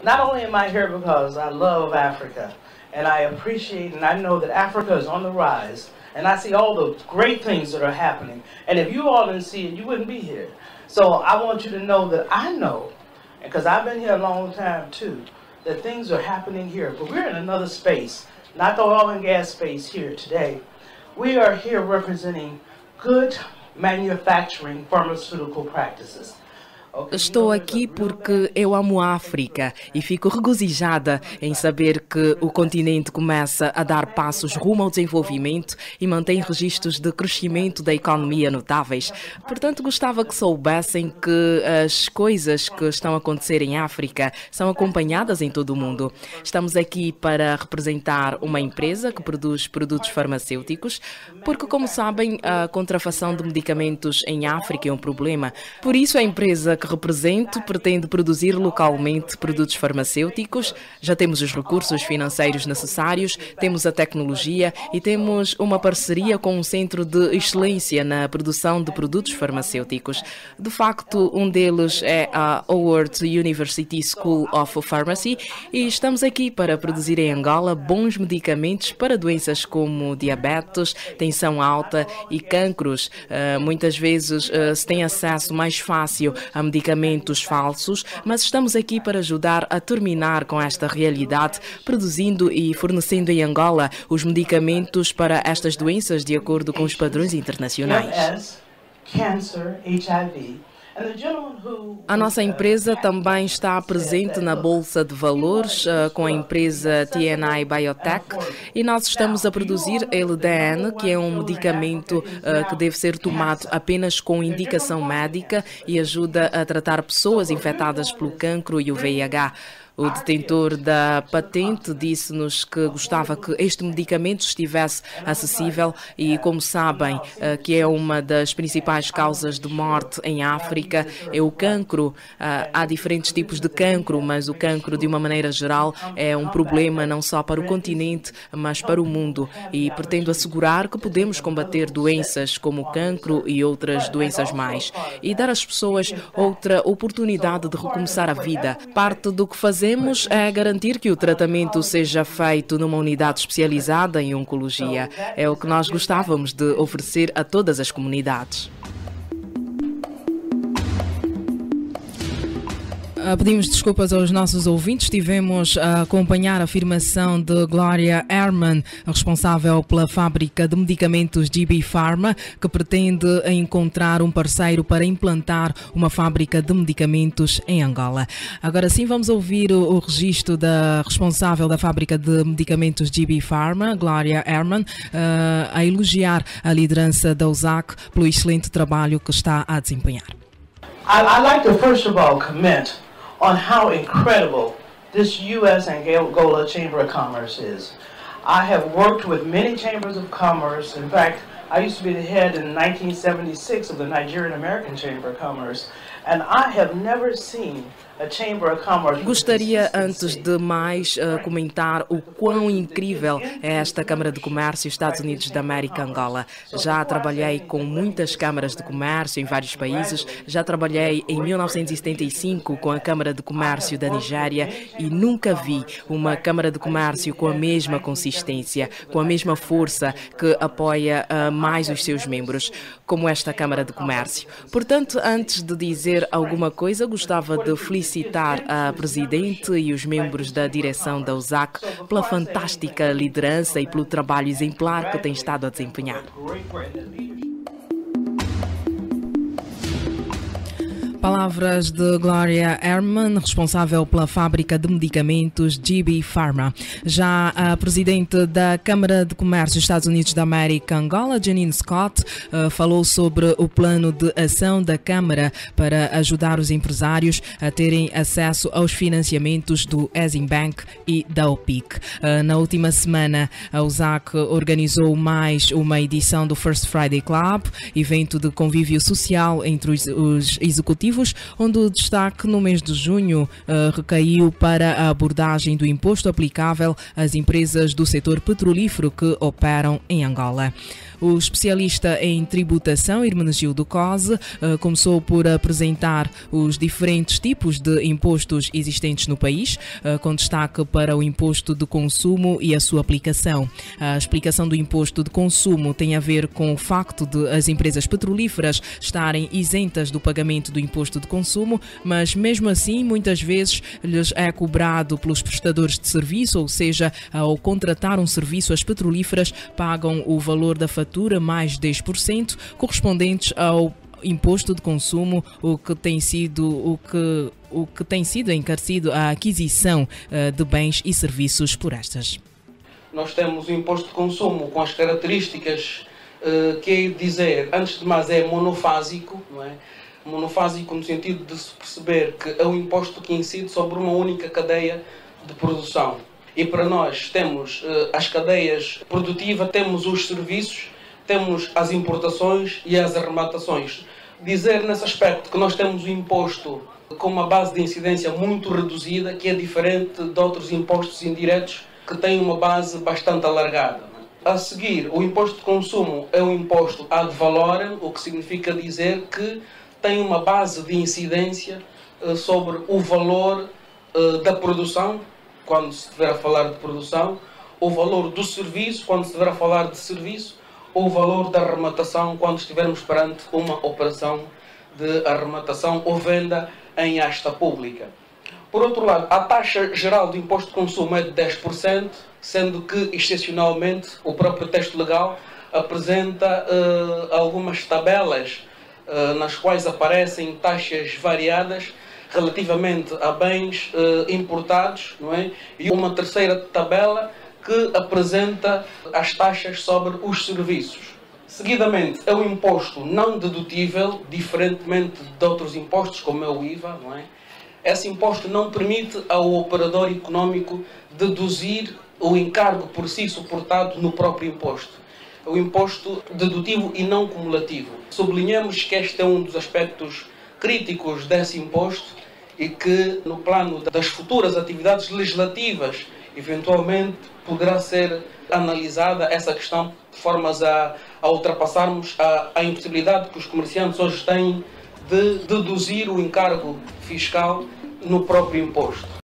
Not only am I here because I love Africa, and I appreciate and I know that Africa is on the rise, and I see all the great things that are happening. And if you all didn't see it, you wouldn't be here. So I want you to know that I know, because I've been here a long time too, that things are happening here. But we're in another space, not the oil and gas space here today. We are here representing good manufacturing pharmaceutical practices. Estou aqui porque eu amo a África e fico regozijada em saber que o continente começa a dar passos rumo ao desenvolvimento e mantém registros de crescimento da economia notáveis. Portanto, gostava que soubessem que as coisas que estão a acontecer em África são acompanhadas em todo o mundo. Estamos aqui para representar uma empresa que produz produtos farmacêuticos, porque, como sabem, a contrafação de medicamentos em África é um problema. Por isso, a empresa que represento pretende produzir localmente produtos farmacêuticos. Já temos os recursos financeiros necessários, temos a tecnologia e temos uma parceria com um centro de excelência na produção de produtos farmacêuticos. De facto, um deles é a Howard University School of Pharmacy e estamos aqui para produzir em Angola bons medicamentos para doenças como diabetes, tensão alta e cancros. Muitas vezes se tem acesso mais fácil a medicamentos falsos, mas estamos aqui para ajudar a terminar com esta realidade, produzindo e fornecendo em Angola os medicamentos para estas doenças de acordo com os padrões internacionais. A nossa empresa também está presente na Bolsa de Valores com a empresa TNI Biotech e nós estamos a produzir LDN, que é um medicamento que deve ser tomado apenas com indicação médica e ajuda a tratar pessoas infectadas pelo cancro e o VIH. O detentor da patente disse-nos que gostava que este medicamento estivesse acessível e, como sabem, que é uma das principais causas de morte em África, é o cancro. Há diferentes tipos de cancro, mas o cancro, de uma maneira geral, é um problema não só para o continente, mas para o mundo. E pretendo assegurar que podemos combater doenças como o cancro e outras doenças mais. E dar às pessoas outra oportunidade de recomeçar a vida. Parte do que fazemos é garantir que o tratamento seja feito numa unidade especializada em oncologia. É o que nós gostávamos de oferecer a todas as comunidades. Pedimos desculpas aos nossos ouvintes. Estivemos a acompanhar a afirmação de Gloria Herman, responsável pela fábrica de medicamentos GB Pharma, que pretende encontrar um parceiro para implantar uma fábrica de medicamentos em Angola. Agora sim, vamos ouvir o registro da responsável da fábrica de medicamentos GB Pharma, Gloria Herman, a elogiar a liderança da USAC pelo excelente trabalho que está a desempenhar. I'd like to first of all comment on how incredible this U.S. Angola Chamber of Commerce is. I have worked with many chambers of commerce. In fact, I used to be the head in 1976 of the Nigerian American Chamber of Commerce, and I have never seen Gostaria, antes de mais, comentar o quão incrível é esta Câmara de Comércio Estados Unidos da América, Angola. Já trabalhei com muitas câmaras de comércio em vários países. Já trabalhei em 1975 com a Câmara de Comércio da Nigéria e nunca vi uma Câmara de Comércio com a mesma consistência, com a mesma força que apoia mais os seus membros, como esta Câmara de Comércio. Portanto, antes de dizer alguma coisa, gostava de felicitar a Presidente e os membros da direção da USAC pela fantástica liderança e pelo trabalho exemplar que tem estado a desempenhar. Palavras de Gloria Herman, responsável pela fábrica de medicamentos GB Pharma. Já a presidente da Câmara de Comércio dos Estados Unidos da América, Angola, Janine Scott, falou sobre o plano de ação da Câmara para ajudar os empresários a terem acesso aos financiamentos do Exim Bank e da OPIC. Na última semana, a USAC organizou mais uma edição do First Friday Club, evento de convívio social entre os executivos motivos, onde o destaque no mês de junho recaiu para a abordagem do imposto aplicável às empresas do setor petrolífero que operam em Angola. O especialista em tributação, Hermenegildo Cose, começou por apresentar os diferentes tipos de impostos existentes no país, com destaque para o imposto de consumo e a sua aplicação. A explicação do imposto de consumo tem a ver com o facto de as empresas petrolíferas estarem isentas do pagamento do imposto de consumo, mas mesmo assim muitas vezes lhes é cobrado pelos prestadores de serviço, ou seja, ao contratar um serviço, as petrolíferas pagam o valor da fatura mais 10%, correspondentes ao imposto de consumo, o que tem sido encarecido a aquisição de bens e serviços por estas. Nós temos o imposto de consumo com as características que é dizer, antes de mais, é monofásico, não é? Monofásico no sentido de se perceber que é um imposto que incide sobre uma única cadeia de produção. E para nós temos as cadeias produtivas, temos os serviços, temos as importações e as arrematações. Dizer nesse aspecto que nós temos um imposto com uma base de incidência muito reduzida, que é diferente de outros impostos indiretos que têm uma base bastante alargada. A seguir, o imposto de consumo é um imposto ad valorem, o que significa dizer que tem uma base de incidência sobre o valor da produção, quando se estiver a falar de produção, o valor do serviço, quando se estiver a falar de serviço, ou o valor da arrematação, quando estivermos perante uma operação de arrematação ou venda em asta pública. Por outro lado, a taxa geral do imposto de consumo é de 10%, sendo que, excepcionalmente, o próprio texto legal apresenta algumas tabelas nas quais aparecem taxas variadas relativamente a bens importados, não é? E uma terceira tabela que apresenta as taxas sobre os serviços. Seguidamente, é um imposto não dedutível, diferentemente de outros impostos, como é o IVA, não é? Esse imposto não permite ao operador econômico deduzir o encargo por si suportado no próprio imposto. É um imposto dedutivo e não cumulativo. Sublinhamos que este é um dos aspectos críticos desse imposto e que, no plano das futuras atividades legislativas, eventualmente poderá ser analisada essa questão de formas a ultrapassarmos a impossibilidade que os comerciantes hoje têm de deduzir o encargo fiscal no próprio imposto.